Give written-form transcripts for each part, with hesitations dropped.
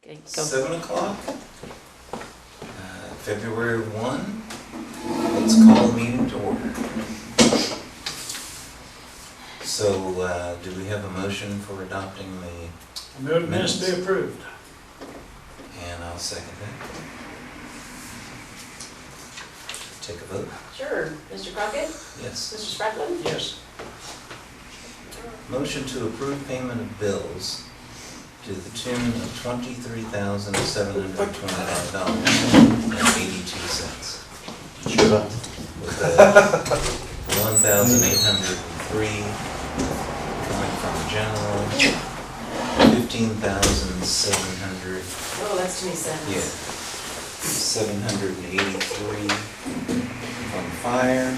Okay, go. 7 o'clock, February 1. Let's call the meeting to order. So, do we have a motion for adopting the, I move the minutes be approved. and I'll second that. Take a vote. Sure. Mr. Crockett? Yes. Mr. Spratlin? Yes. Motion to approve payment of bills to the tune of $23,729.82. Sure. With 1,803 coming from general, 15,700, Oh, that's too many cents. yeah, 783 from fire,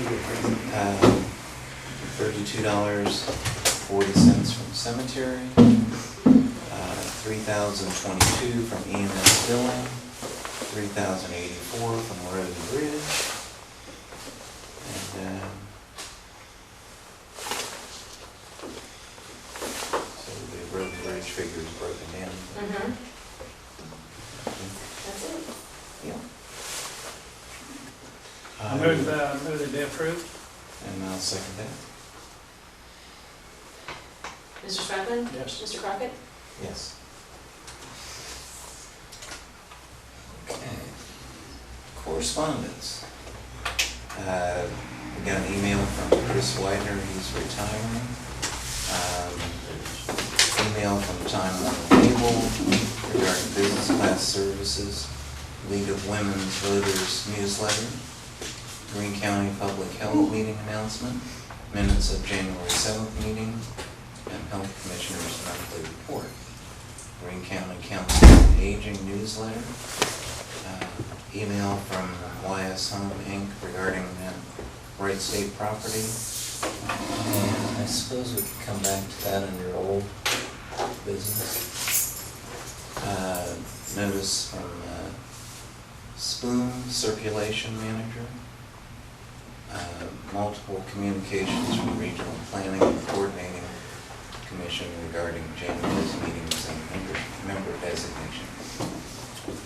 $32.40 from cemetery, 3,022 from EMS billing, 3,084 from road and bridge, and so the road and bridge figure is broken down. Mm-hmm. That's it. Yeah. I move that be approved. And I'll second that. Mr. Spratlin? Yes. Mr. Crockett? Yes. Okay. Correspondence. We got an email from Chris Whiter, he's retiring. Email from Time on the Table regarding business class services, League of Women's Voters newsletter, Greene County Public Health meeting announcement, minutes of January 7th meeting, and Health Commissioner's monthly report. Greene County Council on Aging newsletter, email from YS Home Inc. regarding Wright State property. And I suppose we could come back to that under old business. Notice from Spoon, circulation manager. Multiple communications from Regional Planning and Coordinating Commission regarding January's meetings and member designation.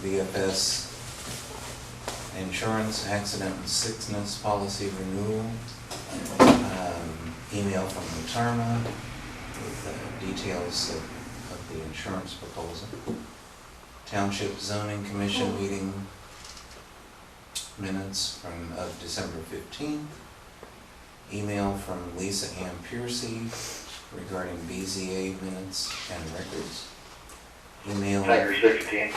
VFS insurance, accident and sickness policy renewal. Email from Mutarma with details of the insurance proposal. Township Zoning Commission meeting minutes of December 15th. Email from Lisa Ann Piercy regarding BZA minutes and records. Email. December 16th.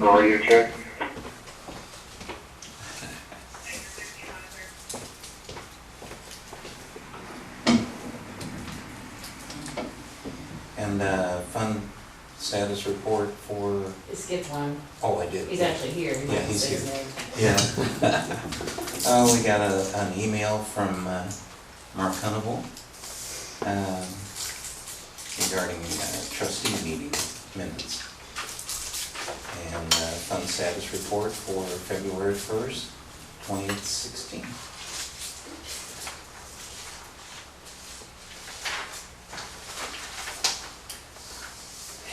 How are you, Chuck? And fund status report for, He skipped one. oh, I did. He's actually here. He Yeah, wants to he's say his here. name. Yeah. We got an email from Mark Hunnable regarding trustee meeting minutes. And fund status report for February 1st, 2016.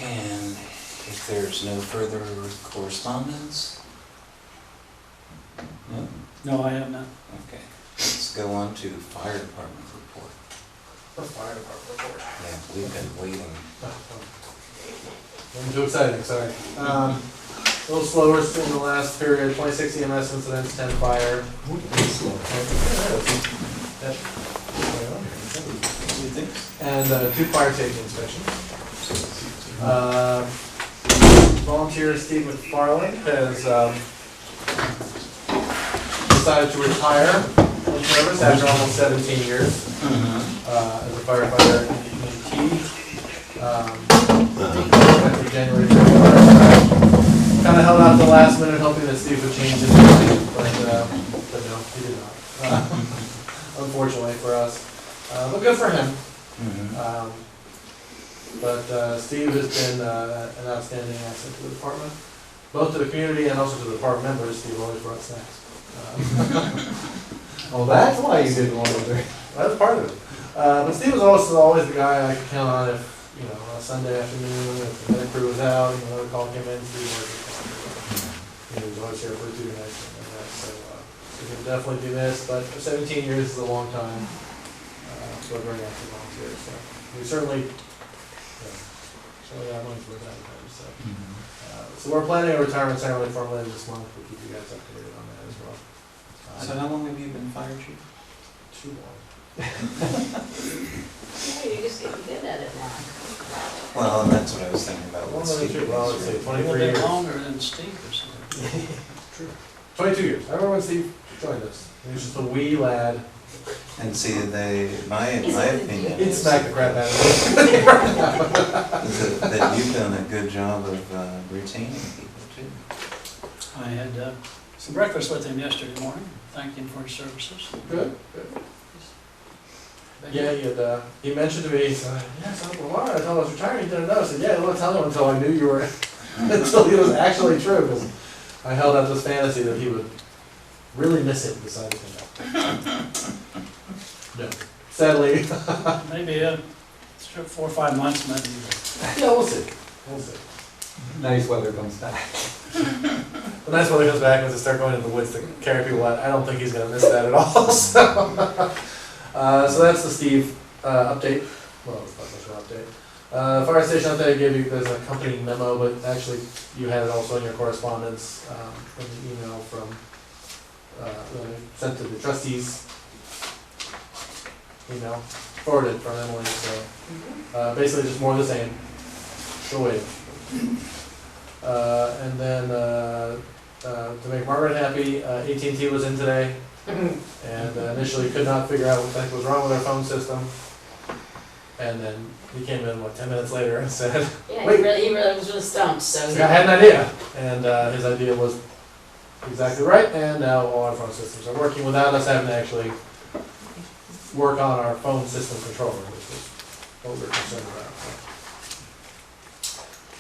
And if there's no further correspondence? No? No, I have none. Okay. Let's go on to fire department report. The fire department report. Yeah, we've been waiting. I'm too exciting, sorry. A little slower in the last period, 26 EMS incidents, 10 fire. And 2 fire safety inspections. Volunteer Steve McFarland has decided to retire from service after almost 17 years as a firefighter in EMT. After January 31st. Kind of held out the last minute hoping that Steve would change his mind, but no, he did not. Unfortunately for us. But good for him. But Steve has been an outstanding asset to the department, both to the community and also to the department members. Steve always brought snacks. Oh, that's why you didn't want to do it. That's part of it. But Steve was also always the guy I could count on if you know, on a Sunday afternoon, if the medic crew was out, you know, another call came in, Steve worked. He was always here for 2 nights and that, so he can definitely do this, but 17 years is a long time, for a very active volunteer, so we certainly, have money for that, so. So we're planning a retirement ceremony for Lynn this month, we'll keep you guys updated on that as well. So how long have you been fire chief? Too long. Yeah, you're just getting good at it now. Well, and that's what I was thinking about. Well, with Steve. well, let's say A 23 little bit years. longer than Steve or something. True. 22 years. I remember when Steve joined us. He was just a wee lad. And see, my He's opinion He'd is smack the crap out of that you've done a good job of retaining people too. I had some breakfast with him yesterday morning, thanked him for his services. me. Good. Yeah, he mentioned to me, he said, yes, Uncle Lamar, I told him I was retiring, he didn't know. I said, yeah, I didn't tell him until I knew you were, until it was actually true, because I held out this fantasy that he would really miss it besides him. No. Sadly, Maybe 4 or 5 months, maybe. yeah, we'll see. We'll see. Nice weather comes back. The nice weather comes back, once they start going into the woods to carry people out, I don't think he's gonna miss that at all, so. So that's the Steve, update, well, it's not much of an update. Fire station update I gave you, there's a company memo, but actually you had it also in your correspondence, from the email from, that I sent to the trustees. Email, forwarded from Emily, so, basically just more of the same, still waiting. And then, to make Margaret happy, AT&T was in today, and initially could not figure out what the heck was wrong with our phone system. And then he came in, 10 minutes later and said, Yeah, Wait. he really was really stumped, so. I had an idea. And his idea was exactly right, and now all our phone systems are working without us having to actually work on our phone system controller, which was what we were concerned about.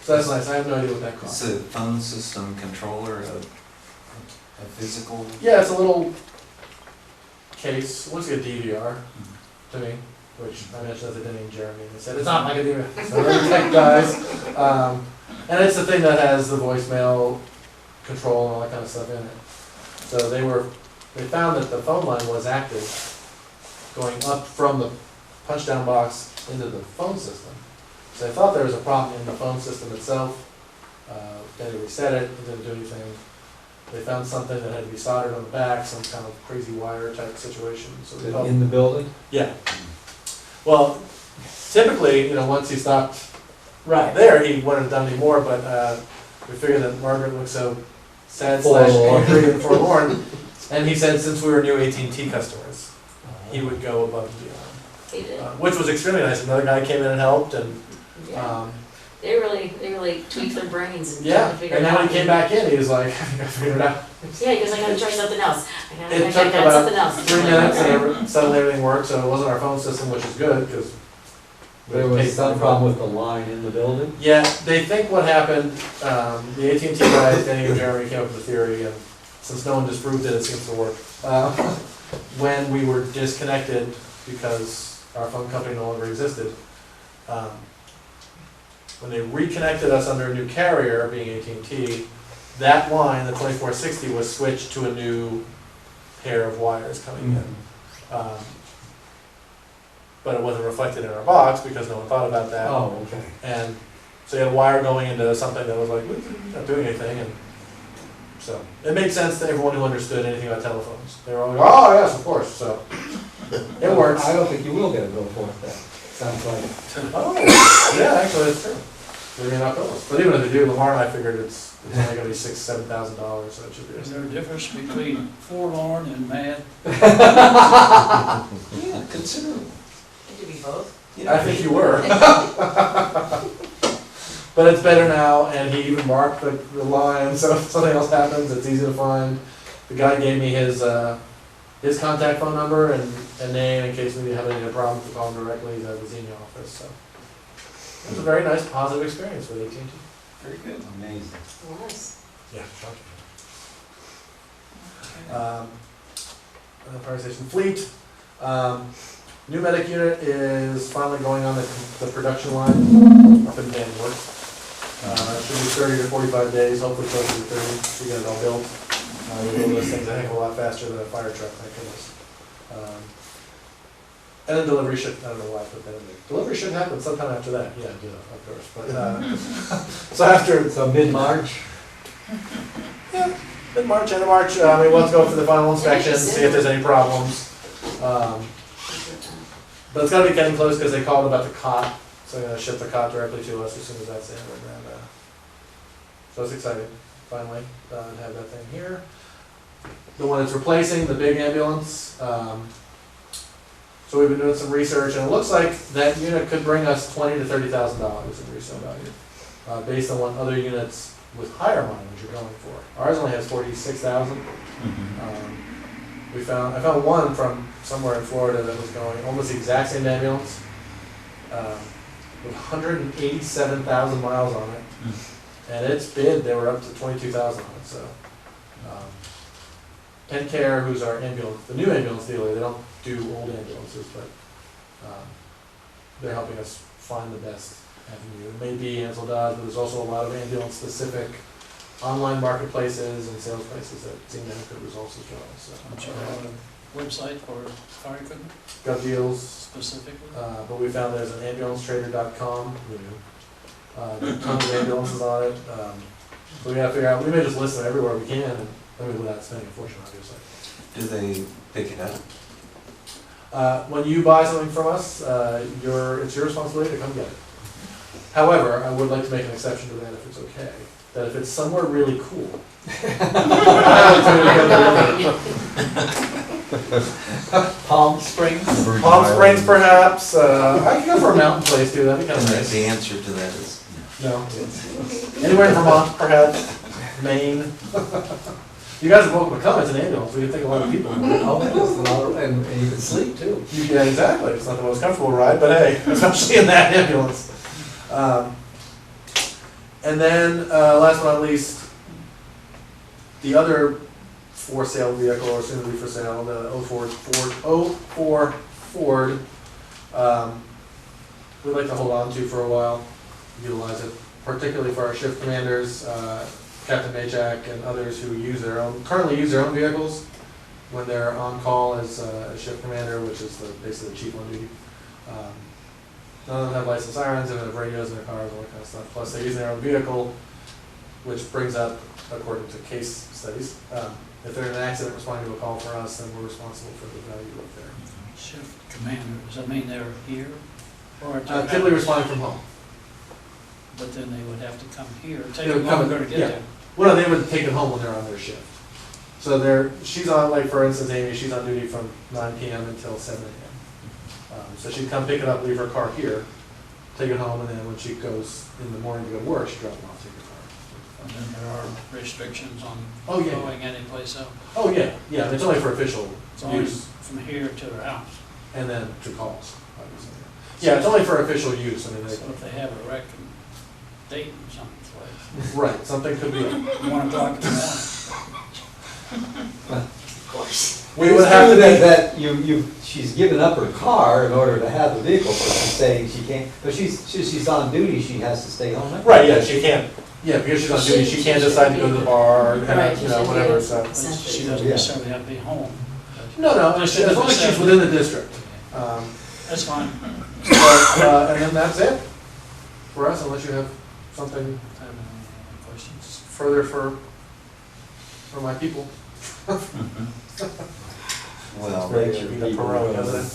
So that's nice, I have no idea what that Is costs. the phone system controller a physical? Yeah, it's a little case, it looks like a DVR to me, which I mentioned that to Denny and Jeremy, and they said, it's not like a DVR, it's not really tech guys. And it's the thing that has the voicemail control and all that kind of stuff in it. So they found that the phone line was active, going up from the punch-down box into the phone system. So they thought there was a problem in the phone system itself. They reset it, it didn't do anything. They found something that had to be soldered on the back, some kind of crazy wire type situation, so they thought. In the building? Yeah. Well, typically, once he stopped right there, he wouldn't have done any more, but we figured that Margaret looked so sad / Forlorn. angry and forlorn. And he said since we were new AT&T customers, he would go above and beyond. He did. Which was extremely nice. Another guy came in and helped, and Yeah. They really tweaked their brains and tried yeah. to figure And it then out. when he came back in, he was like, I think I figured it out. Yeah, because I gotta try something else. I It got took something about else. 3 minutes, and suddenly everything worked. So it wasn't our phone system, which is good because There was some problem with the line in the building? Yeah, they think what happened. The AT&T guys, Danny and Jeremy, came up with a theory, and since no one disproved it, it seems to work. When we were disconnected because our phone company no longer existed, when they reconnected us under a new carrier, being AT&T, that line, the 2460, was switched to a new pair of wires coming in. But it wasn't reflected in our box because no one thought about that. Oh, okay. And so you had a wire going into something that was like, not doing anything, and so it made sense to everyone who understood anything about telephones. They were all like, oh yes, of course, so it works. I don't think you will get a bill for it then. Sounds like. Oh, yeah, actually, that's true. They may not bill us, but even if they do, Lamar and I figured it's only gonna be $6,000-7,000, so it should be. Is there a difference between forlorn and mad? Yeah, considerable. It could be both. I think you were. But it's better now, and he even marked the line, so if something else happens, it's easy to find. The guy gave me his contact phone number and name in case we have any problems to call him directly. He's at the Xenia office, so. It was a very nice, positive experience with AT&T. Very good. Amazing. Nice. Yeah, shocking. The fire station fleet. New medic unit is finally going on the production line up in Danwood. It should be 30 to 45 days, hopefully closer to 30, to get it all built. We build those things a heck of a lot faster than a fire truck, thank goodness. And then delivery should, I don't know why I put that in there. Delivery should happen sometime after that, yeah, you know, of course. But, so after, So mid-March? yeah, mid-March, end of March, we'll have to go for the final inspection, see if there's any problems. But it's gotta be getting close because they called about the cot, so they're gonna ship the cot directly to us as soon as that's in. And, so it's exciting, finally, to have that thing here. The one it's replacing, the big ambulance. So we've been doing some research, and it looks like that unit could bring us $20,000 to $30,000 in resale value, based on what other units with higher mileage are going for. Ours only has 46,000. I found one from somewhere in Florida that was going almost the exact same ambulance, with 187,000 miles on it, and its bid, they were up to 22,000 on it, so. PennCare, who's our ambulance, the new ambulance dealer, they don't do old ambulances, but they're helping us find the best avenue. It may be Ansel Dodge, but there's also a lot of ambulance-specific online marketplaces and sales places that seem to have good results as well. So I'm sure they have a website for fire equipment got deals, specifically. but we found there's an ambulancetrader.com. There's tons of ambulances on it. So we gotta figure out, we may just list them everywhere we can, and without spending a fortune, obviously. Do they pick it up? When you buy something from us, it's your responsibility to come get it. However, I would like to make an exception to that if it's okay. That if it's somewhere really cool. Palm Springs? Palm Springs perhaps, I can go for a mountain place too, that'd be kind And of nice. the answer to that is No. Anywhere in Vermont perhaps, Maine. You guys are welcome to come, it's an ambulance, we can take a lot of people. Oh, and you can sleep too. Yeah, exactly, it's not the most comfortable ride, but hey, especially in that ambulance. And then, last but not least, the other for sale vehicle, or soon to be for sale, the 04 Ford, we'd like to hold on to for a while, utilize it, particularly for our shift commanders, Captain Majak and others who currently use their own vehicles when they're on call as a shift commander, which is basically the chief on duty. None of them have licensed sirens, they don't have radios in their cars, all that kind of stuff. Plus, they're using their own vehicle, which brings up, according to case studies, if they're in an accident responding to a call for us, then we're responsible for the value of their. Shift commander, does that mean they're here? Or Typically responding from home. But then they would have to come here, They take would them come- longer to get yeah. there. Well, no, they would take it home when they're on their shift. So she's on, like, for instance, Amy, she's on duty from 9 PM until 7 AM. So she'd come pick it up, leave her car here, take it home, and then when she goes in the morning to go to work, she drops it off, take her car. And then there are restrictions on Oh, yeah. going anyplace else. Oh, yeah, yeah, it's only for official It's only use, from here to their house. and then to calls, obviously. Yeah, it's only for official use, I mean, So if they have a wreck in Dayton someplace, right, something could be. 1 o'clock in the morning. We would have to be, That she's given up her car in order to have the vehicle, so she's saying she can't, but she's on duty, she has to stay home. right, yeah, she can't, yeah, because she's on duty, she can't decide to go to the bar, or, Right, you know, whatever, so. But she doesn't Yeah. necessarily have to be home. No, as long as she's within the district. That's fine. And then that's it for us, unless you have something I have any questions? further for my people. well, Great. Should be the Perot, doesn't it?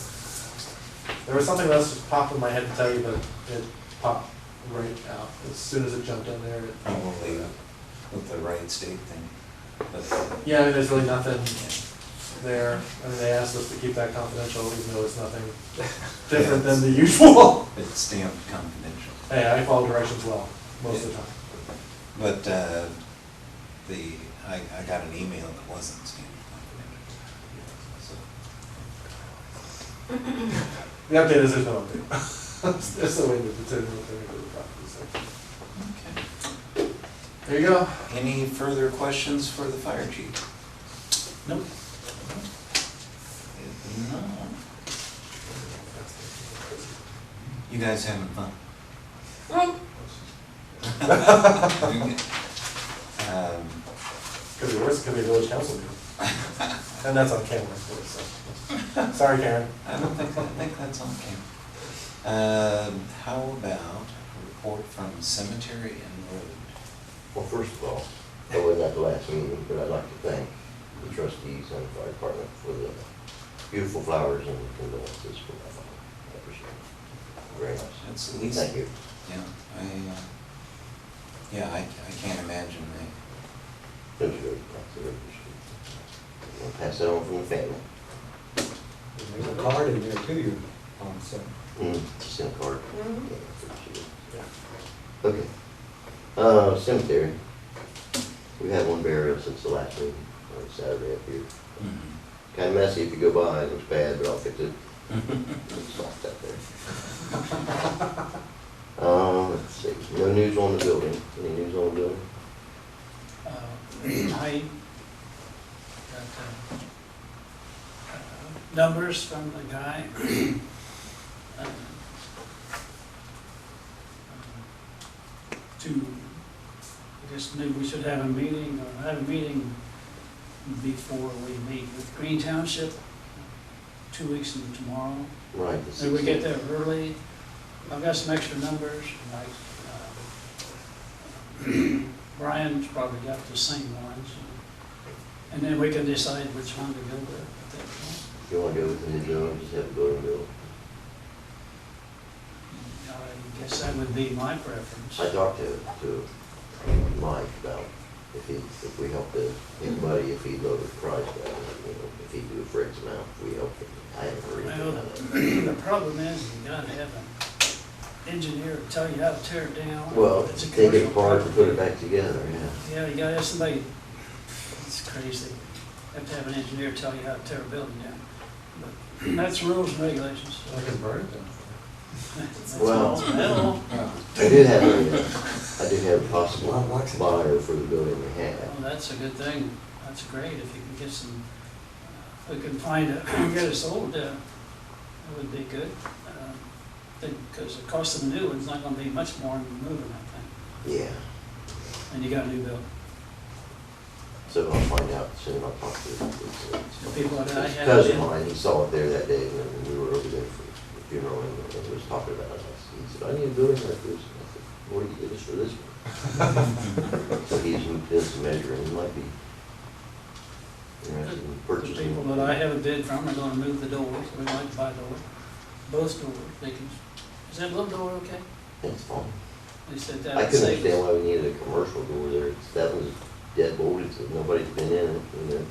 There was something else just popped in my head to tell you, but it popped right out. As soon as it jumped in there, probably with the right state thing. But, yeah, I mean, there's really nothing there. I mean, they asked us to keep that confidential, even though it's nothing different than the usual. it's stamped confidential. Hey, I follow directions well, most of the time. But I got an email that wasn't stamped confidential. So, The update is there's no update. It's the way that it's in the property, so. okay. There you go. Any further questions for the fire chief? Nope. If not, You guys having fun? Could be worse, could be a village council meeting. And that's on camera, of course, so. Sorry, Karen. I think that's on camera. How about a report from cemetery and road? Well, first of all, I wasn't at the last meeting, but I'd like to thank the trustees and the fire department for the beautiful flowers and condolences for my father. I appreciate it very much. It's at least. Thank you. Yeah, I can't imagine It was very nice, I really appreciate it. I'll pass that on from the family. There's a card in there too, you, so. Just in a card. Mhm. Yeah, appreciate it. Okay. Cemetery. We had one burial since the last meeting, on Saturday up here. that. Kind of messy if you go by, it looks bad, but I'll fix it. It's soft out there. Let's see, no news on the building. Any news on the building? I got numbers from the guy. I guess maybe we should have a meeting, before we meet with Green Township, 2 weeks from tomorrow. Right. the Maybe we get 16th. there early. I've got some extra numbers, like, Brian's probably got the same ones. And then we can decide which one to go with at that point. If you want to go with the new building, just have the building built. I guess that would be my preference. I talked to Mike about if we help anybody, if he lowered the price down, if he do for X amount, if we help him. I haven't heard anything Well, about that. the problem is, you gotta have an engineer tell you how to tear it down. Well, It's a take it commercial apart and put it property. back together, yeah. Yeah, you gotta have somebody, it's crazy. You have to have an engineer tell you how to tear a building down. But that's rules and regulations. I can burn it down. That's Well- all metal. I did have a possible buyer for the building we had. Well, that's a good thing. That's great if you can get some, we can find it, get it sold, that would be good. Because the cost of the new one's not gonna be much more than moving that thing. Yeah, And you got a new building. so I'll find out soon. I'll talk to The people that I his had cousin in- of mine. He saw it there that day when we were over there for the funeral and was talking about it. He said, I need a building like this. I said, what do you give us for this one? So he's moved this measure and he might be interested in The purchasing. people that I have a bid from are gonna move the doors, we'd like to buy doors, both doors, they can, is that little door okay? It's fine. They said that I would couldn't save understand us. why we needed a commercial door there. That was dead bolted, so nobody's been in it. And then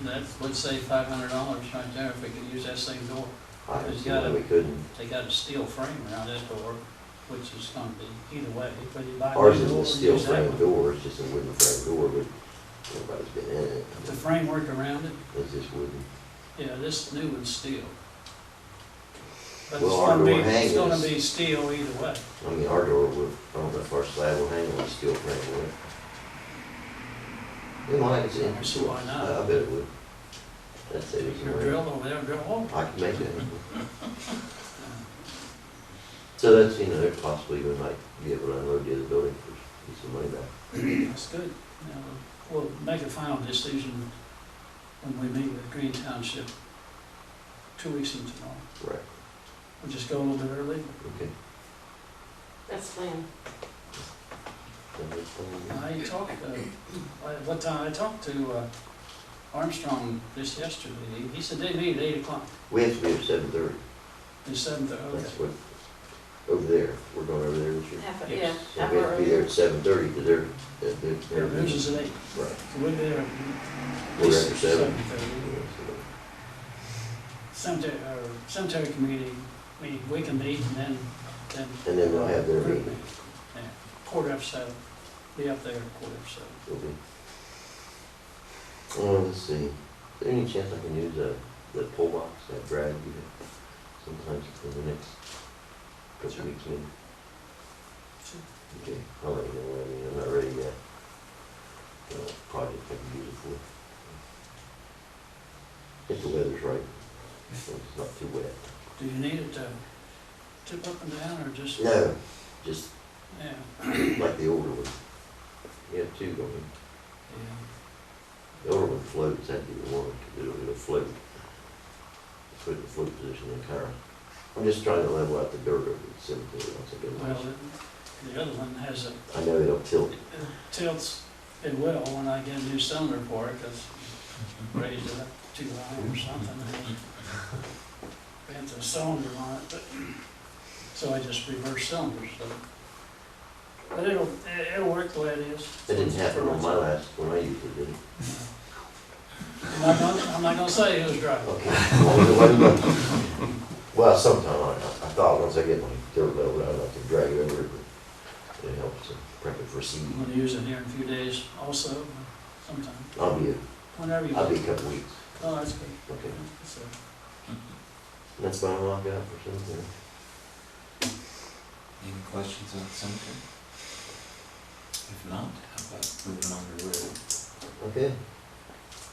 That would save $500 right there if we could use that same door. I Because don't you see why gotta- we couldn't. They got a steel frame around that door, which is gonna be either way, whether you buy a Ours new is door a or steel use that frame one. door, it's just a wooden frame door, but nobody's been in it. The framework around it, It's just wooden. yeah, this new one's steel. But Well, it's our gonna be, door it's hanging gonna is- be steel either way. I mean, our door would, I don't know if our slab will hang on a steel frame, would it? It might, it's I don't interesting. see why not. I bet it would. That'd save us some Your money. drill over there, drill hole. I can make it. So that's, there's possibly we might be able to unload the other building for get some money back. That's good. Now, we'll make a final decision when we meet with Green Township 2 weeks from tomorrow. Right, We'll just go a little bit early. okay. That's planned. I talked to Armstrong just yesterday. He said they meet at 8 o'clock. We have to be at 7:30. It's 7:30, That's okay. what, over there, we're going over there this year. Half, Yes. yeah, So half we have hour to be there early. at 7:30, because they're. Theirs is at 8. Right. So we'll be there at We're least at 7. 7:30. Cemetery committee meeting, we can meet and then. And then they'll have their group meeting. Yeah, 7:15. Be up there at 7:15. Okay. Oh, let's see. Is there any chance I can use the pull box that Brad gave you sometimes in the next couple Sure. weeks maybe? Sure. Okay, I'll let you know. I mean, I'm not ready yet. Project I can use it for. If the weather's right, so it's not too wet. Do you need it to tip up and down, or just, No, just yeah, like the older one. You have two going. yeah. The older one floats, that'd be the one, it'll float. Put it in the float position and kind of, I'm just trying to level out the dirt over the cemetery once I get Well, it. the other one has a, I know it'll tilt. it tilts, it will when I get a new cylinder for it, because raised it up too high or something. Bent the cylinder on it, but, so I just reverse cylinders, so. But it'll work the way it is. It didn't happen on my last, when I used it, did it? I'm not gonna say who's driving. Okay. Well, sometime I thought once I get my dirt leveled out, I can drag it over it, but it helps to prep it for seed. I'm gonna use it here in a few days also, sometime, I'll be whenever you a want. couple weeks. Oh, that's good. Okay. So, That's my lockout for something. Any questions on the cemetery? If not, how about moving on to road? Okay.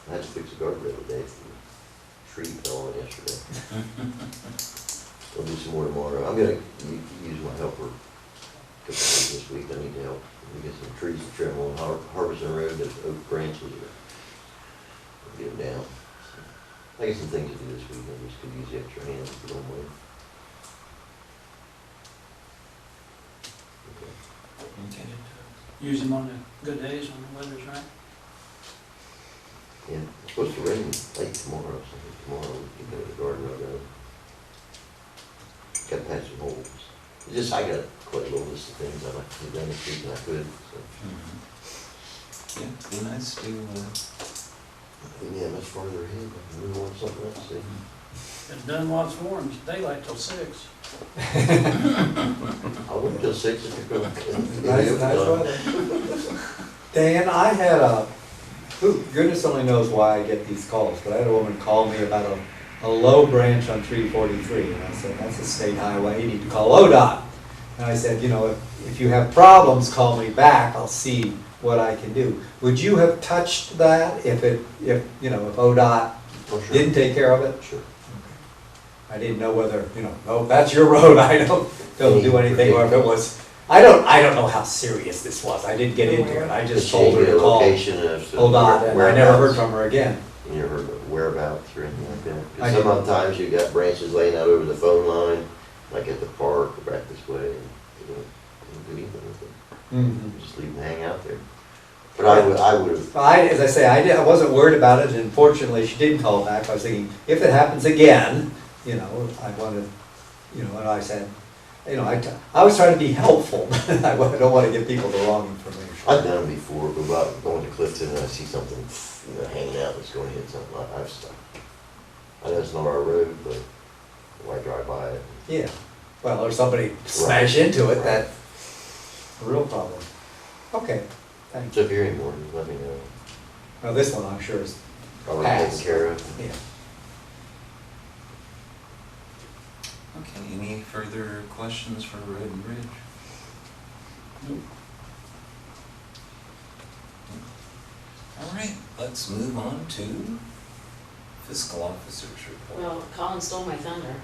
I had to fix a guardrail today. The tree fell on yesterday. I'll do some more tomorrow. I'm gonna use my helper a couple days this week. I need to help. We get some trees to trim on Harbison Road. Those oak branches are get them down. So, I got some things to do this week. I just could use the extra hands if you don't mind. Okay. Okay. use them on the good days when the weather's right. Yeah, it's supposed to rain late tomorrow, so I think tomorrow we can go to the garden road. Got to patch some holes. It's just, I got quite a little list of things I'd like to do done this week, and I could, so. Yeah, it'd be nice to, Yeah, much farther ahead, we want something else to see. It's done while it's warm, it's daylight till 6. I'll wait till 6 if you're going. Nice weather. Dan, I had goodness only knows why I get these calls, but I had a woman call me about a low branch on 343, and I said, that's a state highway, you need to call ODOT. And I said, you know, if you have problems, call me back, I'll see what I can do. Would you have touched that if ODOT Oh, sure. didn't take care of it? Sure. I didn't know whether, oh, that's your road, I don't do anything, or if it was, I don't know how serious this was, I didn't get into it, I Just just told her to call location of ODOT, and I never heard from her again. You never heard of whereabouts or anything like that? I Because didn't. sometimes you got branches laying out over the phone line, like at the park or back this way, and you don't do anything with them. Mhm. Just leave them hang out there. But I would have, As I say, I wasn't worried about it, and fortunately, she didn't call back. I was thinking, if it happens again, I wanted, and I said, I was trying to be helpful. I don't want to give people the wrong information. I've done it before, go out, going to Clifton, and I see something, hanging out that's going to hit something, I've stopped. I know it's not our road, but when I drive by it. Yeah, well, or somebody smash into it, that's a real problem. Okay, thank So you. if you're any more, just let me know. Now, this one, I'm sure is I'll get taken passed. care of. Yeah. okay, any further questions for Road and Bridge? Nope. All right, let's move on to fiscal officer's report. Well, Colin stole my thunder.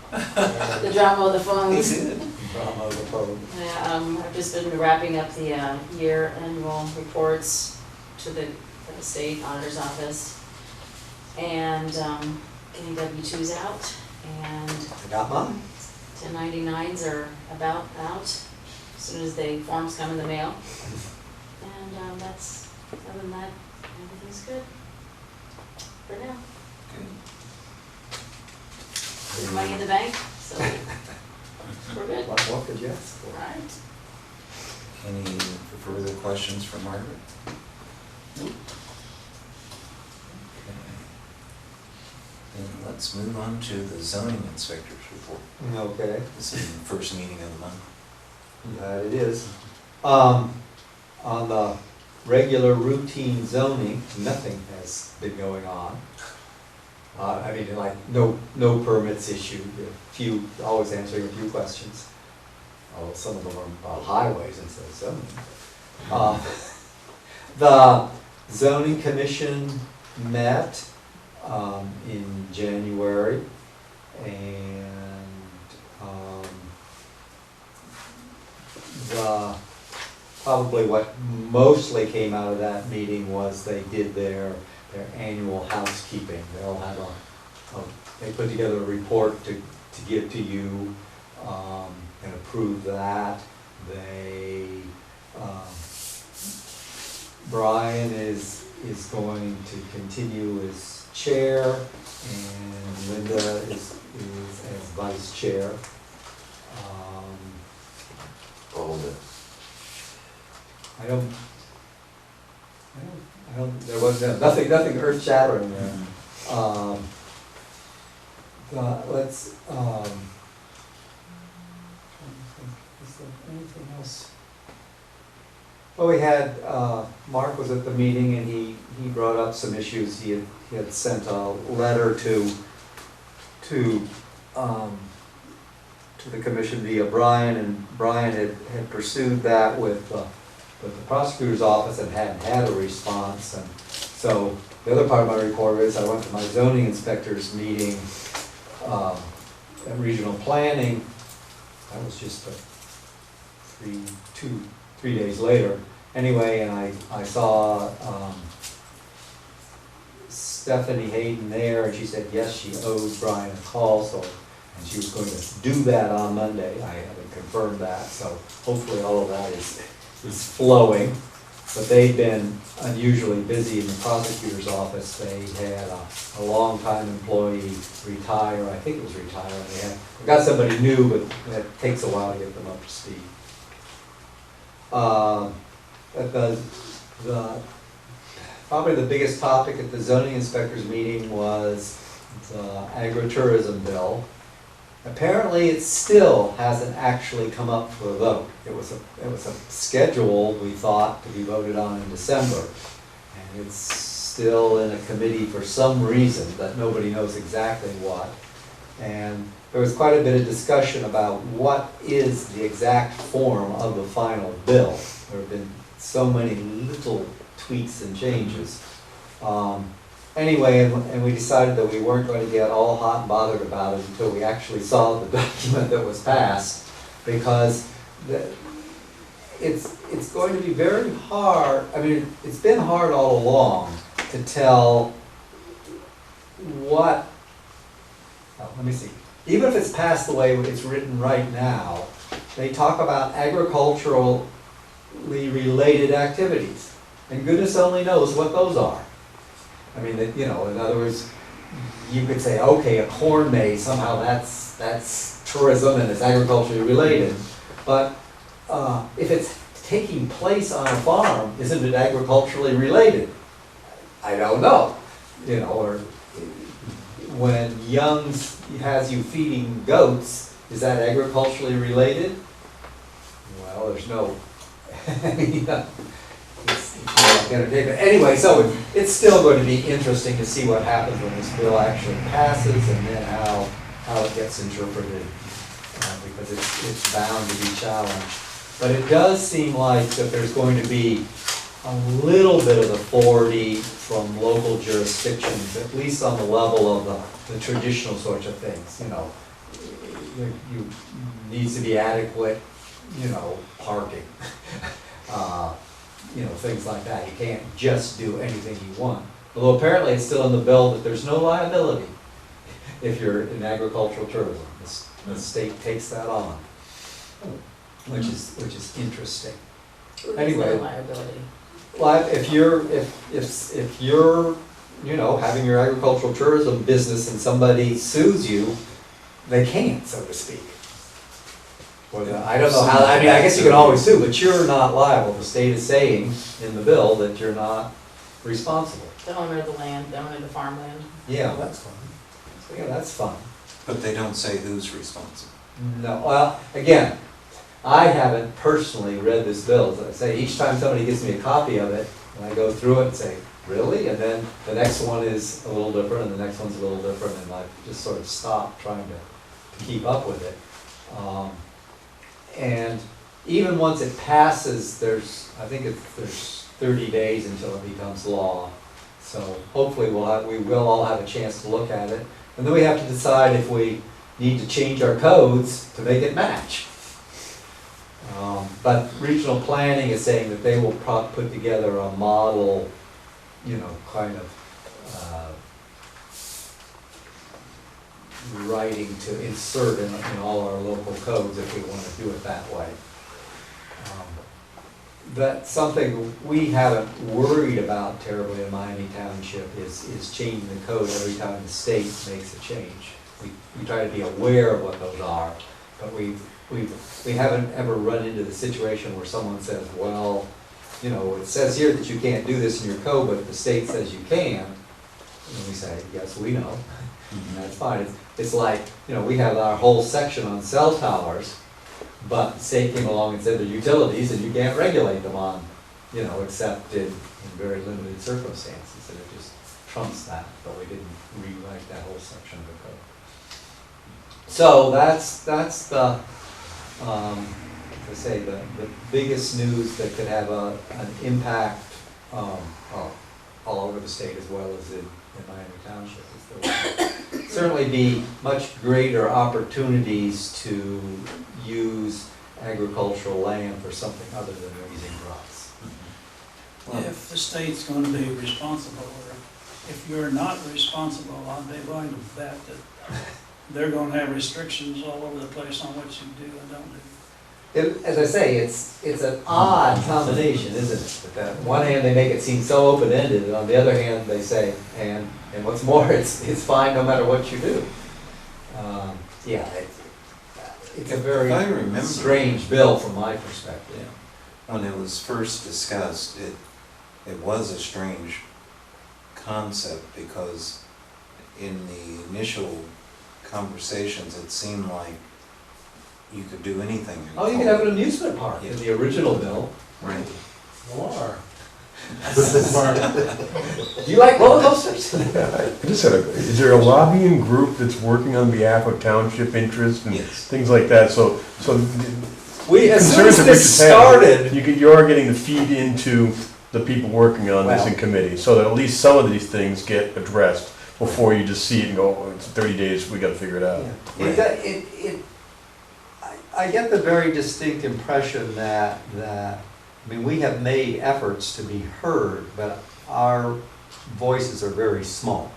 The drama of the phones. He did. Drama of the phone. Yeah, I've just been wrapping up the year annual reports to the state auditor's office, and getting W-2s out, and I got mine. 1099s are about out, as soon as the forms come in the mail. And that's, other than that, everything's good for now. Good. There's money in the bank, so we're good. What could you ask for? Right. Any further questions for Margaret? Nope. Okay. Then let's move on to the zoning inspector's report. Okay. This is the first meeting of the month. That it is. On the regular routine zoning, nothing has been going on. No permits issued, a few, always answering a few questions. Oh, some of them are about highways instead of zoning. The zoning commission met in January, and Probably what mostly came out of that meeting was they did their annual housekeeping. They'll have they put together a report to give to you, and approve that. Brian is going to continue as chair, and Linda is as vice chair. All of it. I don't, there was nothing earth shattering there. Let's, is there anything else? Well, we had, Mark was at the meeting and he brought up some issues. He had sent a letter to the commission via Brian, and Brian had pursued that with the prosecutor's office and hadn't had a response. And so the other part of my report is I went to my zoning inspector's meeting at regional planning. That was just 3 days later. Anyway, and I saw Stephanie Hayden there, and she said yes, she owes Brian a call, and she was going to do that on Monday. I haven't confirmed that, so hopefully all of that is flowing. But they've been unusually busy in the prosecutor's office. They had a longtime employee retire. I think it was retire. They got somebody new, but it takes a while to get them up to speed. Probably the biggest topic at the zoning inspector's meeting was the agritourism bill. Apparently, it still hasn't actually come up for a vote. It was a schedule, we thought, to be voted on in December, and it's still in a committee for some reason that nobody knows exactly what. And there was quite a bit of discussion about what is the exact form of the final bill. There have been so many little tweaks and changes. Anyway, and we decided that we weren't going to get all hot and bothered about it until we actually saw the document that was passed, because it's going to be very hard. I mean, it's been hard all along to tell what, well, let me see. Even if it's passed the way it's written right now, they talk about agriculturally related activities, and goodness only knows what those are. I mean, you know, in other words, you could say, okay, a corn maze, somehow that's tourism and it's agriculturally related. But if it's taking place on a farm, isn't it agriculturally related? I don't know. You know, or when Young's has you feeding goats, is that agriculturally related? Well, there's no, it's entertainment. Anyway, so it's still going to be interesting to see what happens when this bill actually passes, and then how it gets interpreted, because it's bound to be challenged. But it does seem like that there's going to be a little bit of authority from local jurisdictions, at least on the level of the traditional sorts of things. You know, you needs to be adequate, you know, parking. You know, things like that. You can't just do anything you want. Although apparently it's still in the bill that there's no liability if you're in agricultural tourism. The state takes that on, which is interesting. Anyway, No liability. well, if you're you know, having your agricultural tourism business and somebody sues you, they can't, so to speak. Or I don't know how, I mean, I guess you can always sue, but you're not liable. The state is saying in the bill that you're not responsible. The owner of the land, the owner of the farmland. Yeah, that's fun. Yeah, that's fun. But they don't say who's responsible. No, well, again, I haven't personally read this bill. As I say, each time somebody gives me a copy of it, and I go through it and say, really? And then the next one is a little different, and the next one's a little different, and I just sort of stop trying to keep up with it. And even once it passes, I think there's 30 days until it becomes law. So hopefully we will all have a chance to look at it. And then we have to decide if we need to change our codes to make it match. But regional planning is saying that they will put together a model, you know, kind of writing to insert in all our local codes if we want to do it that way. That's something we haven't worried about terribly in Miami Township is changing the code every time the state makes a change. We try to be aware of what those are, but we haven't ever run into the situation where someone says, well, you know, it says here that you can't do this in your code, but the state says you can. And we say, yes, we know, and that's fine. It's like, you know, we have our whole section on cell towers, but the state came along and said they're utilities and you can't regulate them on, you know, except in very limited circumstances, and it just trumps that, but we didn't rewrite that whole section of the code. So that's the, as I say, the biggest news that could have an impact all over the state as well as in Miami Township. There will certainly be much greater opportunities to use agricultural land for something other than raising crops. If the state's going to be responsible, or if you're not responsible, I'd be willing to bet that they're going to have restrictions all over the place on what you do and don't do. As I say, it's an odd combination, isn't it? That on one hand, they make it seem so open-ended, and on the other hand, they say, and what's more, it's fine no matter what you do. Yeah, it's a very If I remember, strange bill from my perspective. when it was first discussed, it was a strange concept because in the initial conversations, it seemed like you could do anything. in Oh, you could have an code. amusement park in the original bill. Right. More. Do you like roller coasters? I just had is there a lobbying group that's working on behalf of township interests and Yes. things like that? So We, as soon concerns as that this Richard's having, started, you are getting the feed into the people working on this in Well- committee, so that at least some of these things get addressed before you just see it and go, oh, it's 30 days, we gotta figure it out. I get the very distinct impression that, I mean, we have made efforts to be heard, but our voices are very small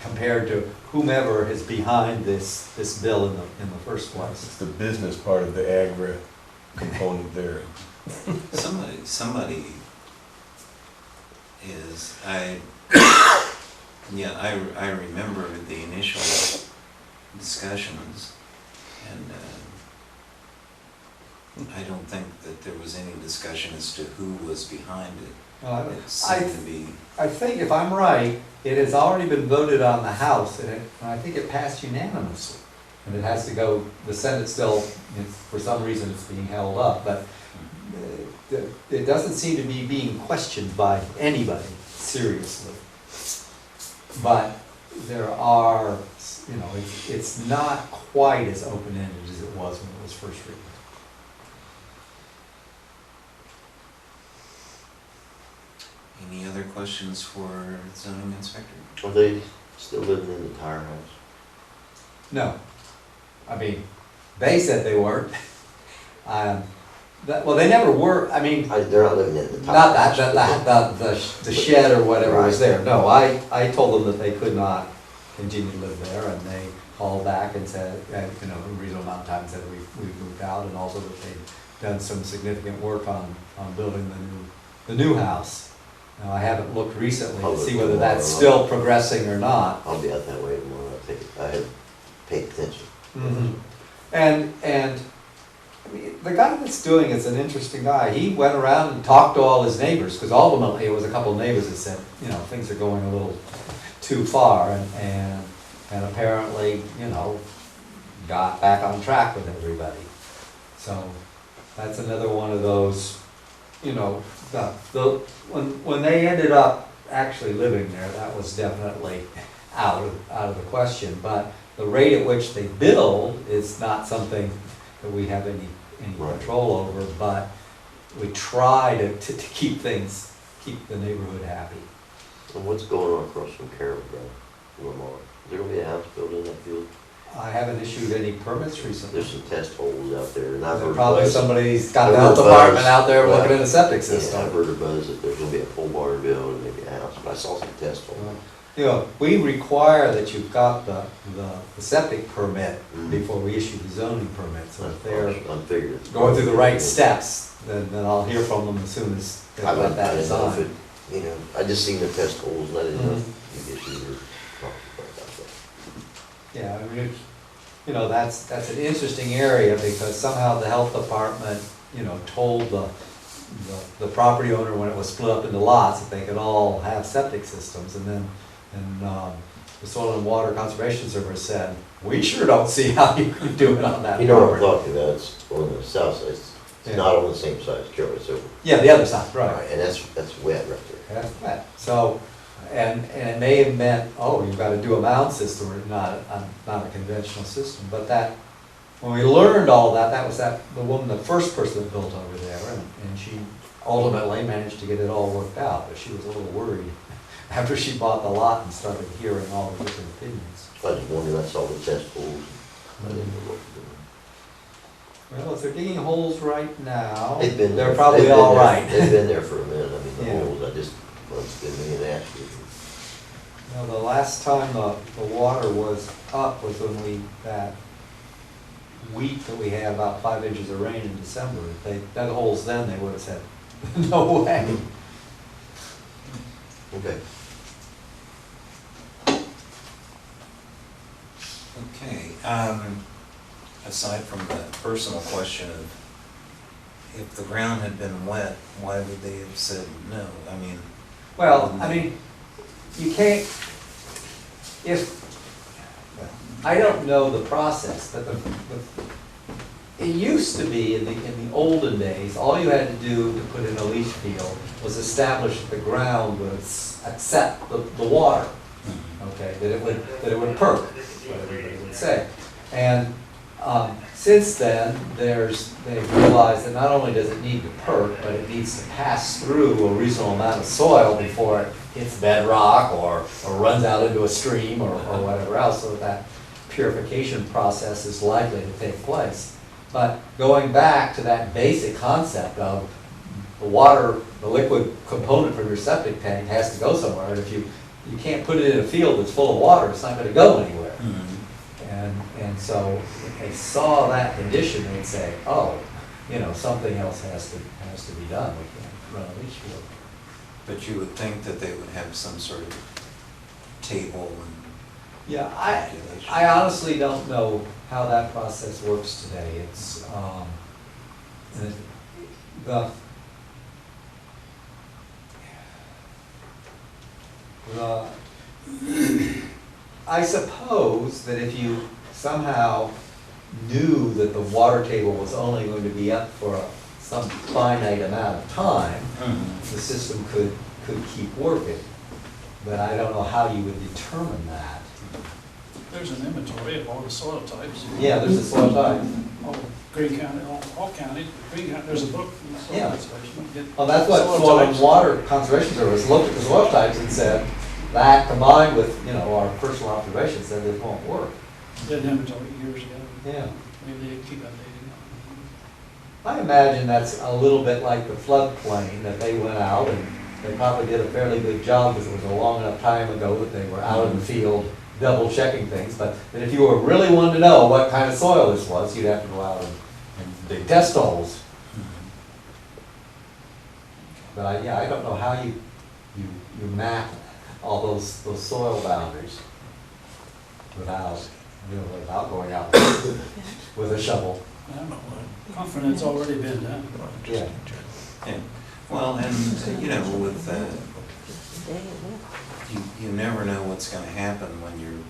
compared to whomever is behind this bill in the first place. It's the business part of the agri component there. Somebody is, I remember the initial discussions, and I don't think that there was any discussion as to who was behind it. Well, It seemed to be, I think if I'm right, it has already been voted on the House, and I think it passed unanimously. And it has to go, the Senate still, for some reason, it's being held up, but it doesn't seem to be being questioned by anybody seriously. But there are, you know, it's not quite as open-ended as it was when it was first written. any other questions for zoning inspector? Are they still living in the tire house? No. I mean, they said they weren't. Well, they never were, I mean, They're not living in the tire not house. the shed or whatever was Right. there. No, I told them that they could not continue to live there, and they called back and said, you know, a reasonable amount of time said we've moved out, and also that they'd done some significant work on building the new house. Now, I haven't looked recently to see whether that's still progressing or not. I'll be out that way tomorrow, I have paid attention. And I mean, the guy that's doing it's an interesting guy. He went around and talked to all his neighbors, because ultimately it was a couple of neighbors that said, you know, things are going a little too far, and apparently, you know, got back on track with everybody. So that's another one of those, you know, when they ended up actually living there, that was definitely out of the question. But the rate at which they build is not something that we have any Right. control over, but we try to keep the neighborhood happy. And what's going on across from Carroll Drive, Lamar? Is there gonna be a house built in that field? I haven't issued any permits recently. There's some test holes out there, and I've heard. Probably buzz- somebody's got the I've health heard department buzz, out there right. looking at a septic Yeah, I've system. heard a buzz that there's gonna be a pole barn built and maybe a house, but I saw some test holes. You know, we require that you've got the septic permit Mhm. before we issue the zoning permit, so if they're I'm figuring. it's going through the probably- right steps, then I'll hear from them as soon as they've I got that didn't know if it, designed. you know, I just seen the test holes and I didn't know Mhm. if you issued or talked about that. Yeah, I mean, you know, that's an interesting area because somehow the health department, you know, told the property owner when it was split up into lots that they could all have septic systems, and then, the Soil and Water Conservation Service said, we sure don't see how you could do it on that You know what I'm property. talking about, it's on the south side, it's Yeah. not on the same side as Carroll, it's over. Yeah, the other side, right. And that's wet right there. That's right. So, and it may have meant, oh, you've got to do a mound system or not a conventional system, but that, when we learned all that, that was the woman, the first person that built over there, and she ultimately managed to get it all worked out, but she was a little worried after she bought the lot and started hearing all the different opinions. I just wondered, I saw the test holes, I didn't know what to do. Well, if they're digging holes right now, They've been there. they're probably They've been all there- right. They've been there for a minute, I mean, the Yeah. holes, I just, well, it's been me and Ashley. Now, the last time the water was up was when that week that we had about 5 inches of rain in December. If they dug holes then, they would have said, no way. Okay. Okay, aside from the personal question of if the ground had been wet, why would they have said no? I mean, Well, I mean, you can't, I don't know the process, but it used to be in the olden days, all you had to do to put in a leach field was establish that the ground would accept the water, okay, that it would perk, what everybody would say. And since then, they've realized that not only does it need to perk, but it needs to pass through a reasonable amount of soil before it hits bedrock or runs out into a stream or whatever else, so that purification process is likely to take place. But going back to that basic concept of the water, the liquid component from your septic tank has to go somewhere, and if you can't put it in a field that's full of water, it's not gonna go anywhere. And so if they saw that condition, they'd say, oh, you know, something else has to be done, we can't run a leach field. but you would think that they would have some sort of table and Yeah, calculation. I honestly don't know how that process works today. It's, I suppose that if you somehow knew that the water table was only going to be up for some finite amount of time, the system could keep working. But I don't know how you would determine that. There's an inventory of all the soil types. Yeah, there's a soil type. All Green County, all counties, Green County, there's a book in the soil Yeah. conservation. Get Well, that's what soil Soil and types. Water Conservation Service looked at the soil types and said, that combined with, you know, our personal observations, said this won't work. Did an inventory years ago. Yeah. Maybe they keep updating it. I imagine that's a little bit like the floodplain, that they went out and they probably did a fairly good job because it was a long enough time ago that they were out in the field double checking things, but that if you were really wanting to know what kind of soil this was, you'd have to go out and dig test holes. But I don't know how you map all those soil boundaries without going out with a shovel. I'm confident it's already been done. Yeah. Yeah, well, and, you know, with, you never know what's gonna happen when you're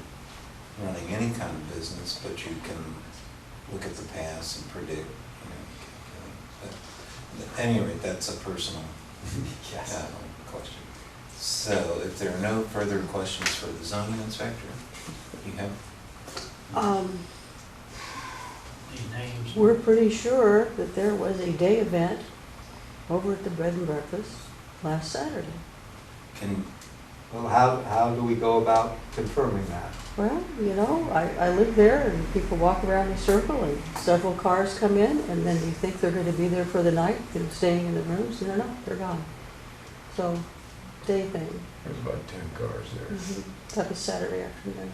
running any kind of business, but you can look at the past and predict, you know, calculate. But at any rate, that's a personal Yes. question. So if there are no further questions for the zoning inspector, you have, These names. We're pretty sure that there was a day event over at the Bread and Breakfast last Saturday. can Well, how do we go about confirming that? Well, you know, I live there and people walk around the circle and several cars come in and then you think they're gonna be there for the night, they're staying in the rooms, and they're not, they're gone. So, day thing. There's about 10 cars there. That was Saturday afternoon.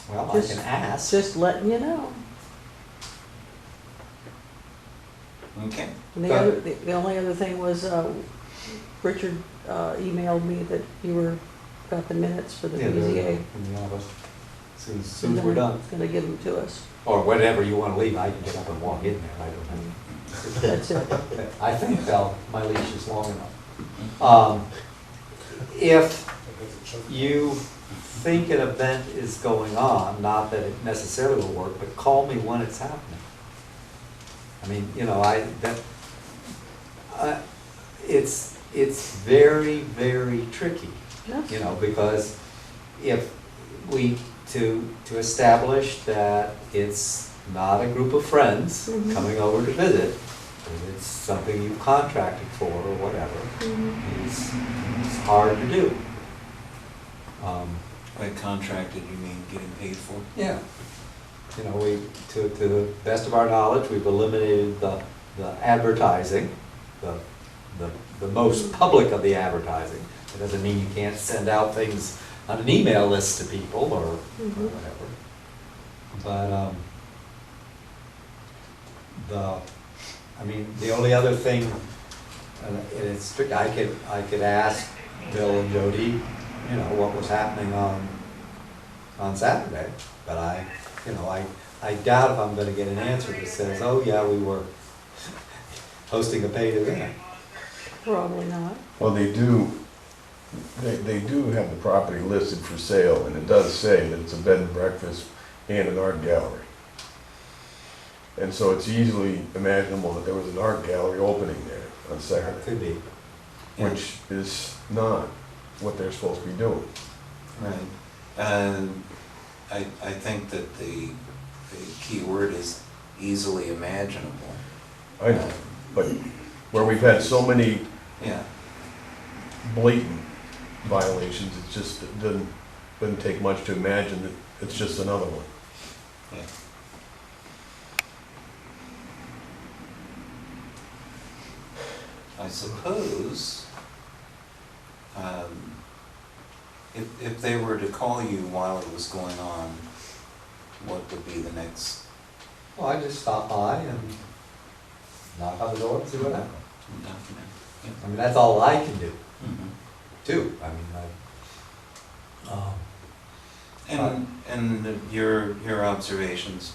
Well, I Just- can ask. Just letting you know. Okay. And But- the only other thing was, Richard emailed me that you got the minutes for the Yeah, they're BZA. in the office. As soon as we're done. Gonna give them to us. Or whenever you wanna leave, I can get up and walk in there, I don't know. That's it. I think my leash is long enough. If you think an event is going on, not that it necessarily will work, but call me when it's happening. I mean, you know, it's very, very tricky, Yes. you know, because if to establish that it's not a group of friends Mhm. coming over to visit, and it's something you've contracted for or whatever, it's hard to do. By contracted, you mean getting paid for? Yeah. You know, to the best of our knowledge, we've eliminated the advertising, the most public of the advertising. It doesn't mean you can't send out things on an email list to people or whatever. But, the only other thing, and it's tricky, I could ask Bill and Jody, you know, what was happening on Saturday, but I doubt if I'm gonna get an answer that says, oh yeah, we were hosting a paid event. Probably not. Well, they do have the property listed for sale, and it does say that it's a bed and breakfast and an art gallery. And so it's easily imaginable that there was an art gallery opening there on Saturday, Could be. which is not what they're supposed to be doing. Right. I think that the key word is easily imaginable. I know, but where we've had so many Yeah. blatant violations, it just doesn't take much to imagine that it's just another one. Yeah. I suppose, if they were to call you while it was going on, what would be the next Well, I just stop by and knock on the door and see what happens. document? I mean, that's all I can do, Mhm. too. I mean, And your observations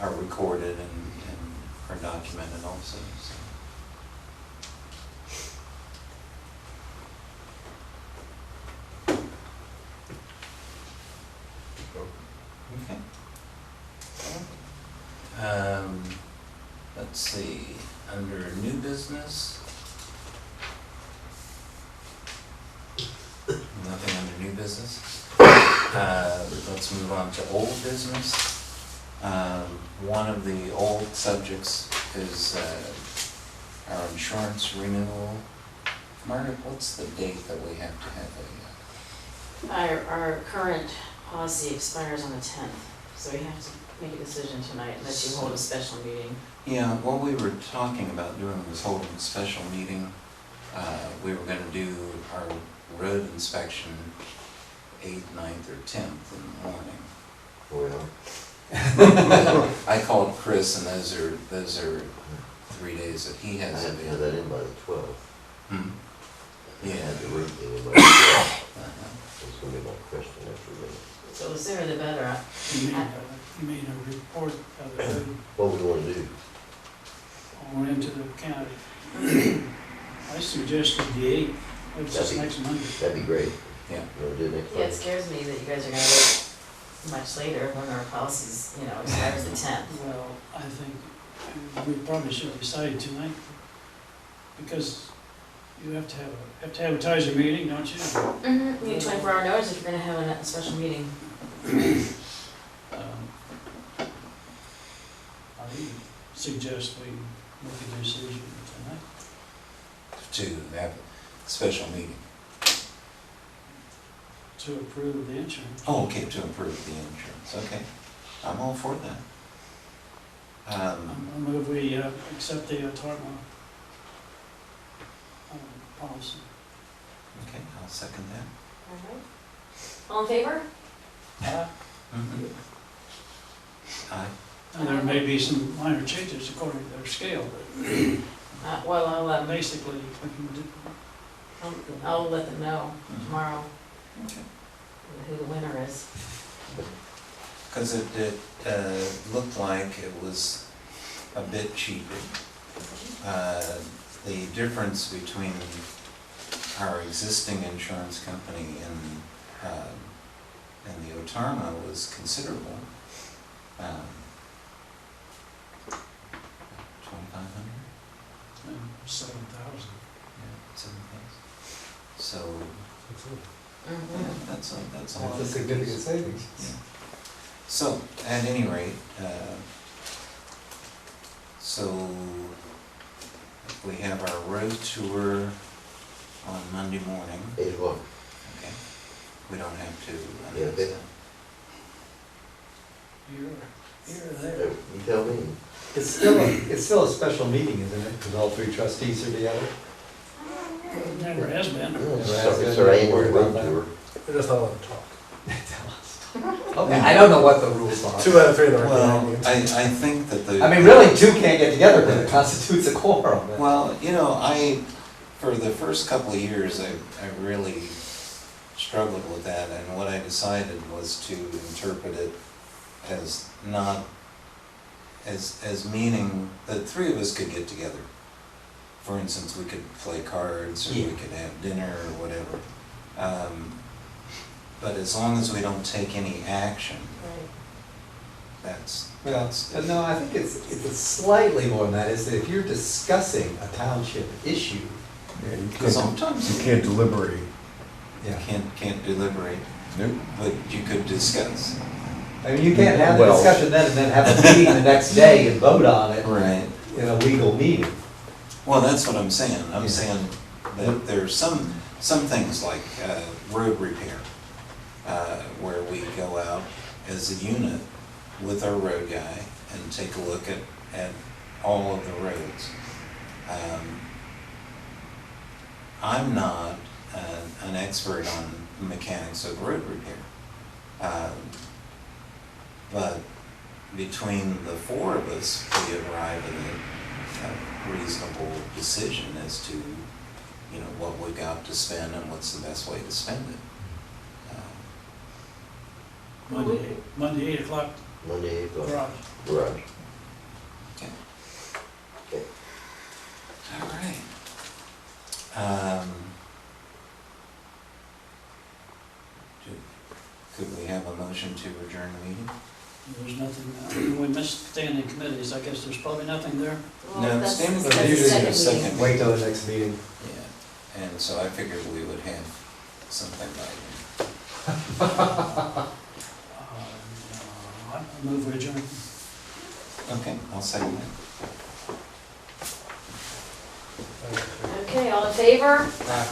are recorded and are documented also, so. Okay. Let's see, under new business. Nothing under new business. Let's move on to old business. One of the old subjects is our insurance renewal. Margaret, what's the date that we have to have Our current policy expires on the 10th, so we have to make a decision tonight unless you hold a special meeting. Yeah, what we were talking about doing was holding a special meeting. We were gonna do our road inspection 8th, 9th, or 10th in the morning. Well, I called Chris, and those are 3 days that he I has had to have that in by the 12th. Hmm. I Yeah. had the root meeting by the 12th. Uh-huh. It's gonna be my question after that. So the sooner the better. You made a report of it, What we wanna do? went into the county. I suggested the 8th, which is next Monday. That'd be great. Yeah. You wanna do it next Yeah, it Monday? scares me that you guys are gonna wait much later when our policies, expires the 10th. Well, I think we probably should decide tonight, because you have to advertise your meeting, don't you? Mm-hmm. You need 24-hour notice if you're gonna have a special meeting. I suggest we make a decision tonight. to have a special meeting? To approve the insurance. Oh, okay, to approve the insurance, okay. I'm all for that. I move we accept the Tartmore policy. Okay, I'll second that. All right. All in favor? Mhm. Aye. And there may be some minor changes according to their scale, but Well, I'll, basically, we can do. I'll let them know tomorrow Okay. who the winner is. Because it looked like it was a bit cheaper. The difference between our existing insurance company and the Otarma was considerable. 2,500? 7,000. Yeah, 7,000. So, Mhm. yeah, that's a lot. That's a of significant goodies. savings. Yeah. So, at any rate, so we have our road tour on Monday morning. 8 o'clock. Okay. We don't have to Yeah, announce they- that. You're there. You tell me. It's still a special meeting, isn't it? Because all three trustees are together? Never has been. It's our annual road tour. We just don't want to talk. Okay, I don't know what the rules are. 2 out of 3 of them are Well, Canadians. I think that the. I mean, really, two can't get together, but it constitutes a quorum. Well, for the first couple of years, I really struggled with that, and what I decided was to interpret it as not, as meaning that three of us could get together. For instance, we could play cards, or we could have dinner, or whatever. But as long as we don't take any action, that's. Well, no, I think it's slightly more than that, is that if you're discussing a township issue, Yeah, Because sometimes you can't deliberate. you can't deliberate, Nope. but you could discuss. I mean, you can't have the Well- discussion then and then have a meeting the next day and vote on it Right. in a legal meeting. Well, that's what I'm saying. I'm Yeah. saying that there's some things like road repair, where we go out as a unit with our road guy and take a look at all of the roads. I'm not an expert on mechanics of road repair. But between the four of us, we arrive at a reasonable decision as to, what we got to spend and what's the best way to spend it. Monday, 8 o'clock, Monday, 8 o'clock. garage. Garage. Okay. Okay. All right. Could we have a motion to adjourn the meeting? There's nothing, we missed standing committees, I guess there's probably nothing there. Well, No, that's- standing that's committees the are the second second. Wait till the next meeting. Yeah, and so I figured we would have something by then. I move we adjourn. Okay, I'll second that. Okay, all in favor? Aye.